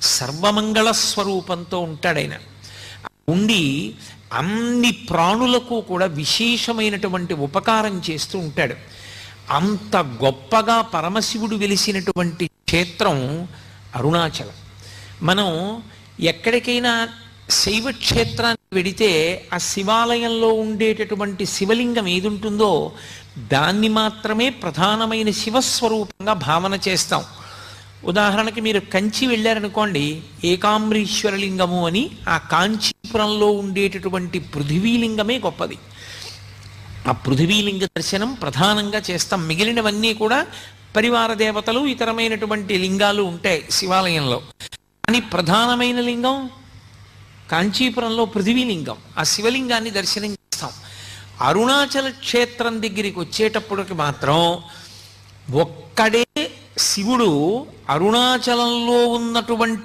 సర్వమంగళ స్వరూపంతో ఉంటాడాయన. ఉండి అన్ని ప్రాణులకు కూడా విశేషమైనటువంటి ఉపకారం చేస్తూ ఉంటాడు. అంత గొప్పగా పరమశివుడు వెలిసినటువంటి క్షేత్రం అరుణాచలం. మనం ఎక్కడికైనా శైవ క్షేత్రానికి వెడితే ఆ శివాలయంలో ఉండేటటువంటి శివలింగం ఏది ఉంటుందో దాన్ని మాత్రమే ప్రధానమైన శివస్వరూపంగా భావన చేస్తాం. ఉదాహరణకి మీరు కంచి వెళ్ళారనుకోండి, ఏకాంబరీశ్వరలింగము అని ఆ కాంచీపురంలో ఉండేటటువంటి పృథివీలింగమే గొప్పది. ఆ పృథివీలింగ దర్శనం ప్రధానంగా చేస్తాం. మిగిలినవన్నీ కూడా పరివార దేవతలు ఇతరమైనటువంటి లింగాలు ఉంటాయి శివాలయంలో. కానీ ప్రధానమైన లింగం కాంచీపురంలో పృథివీలింగం. ఆ శివలింగాన్ని దర్శనం చేస్తాం. అరుణాచల క్షేత్రం దగ్గరికి వచ్చేటప్పటికి మాత్రం ఒక్కడే శివుడు అరుణాచలంలో ఉన్నటువంటి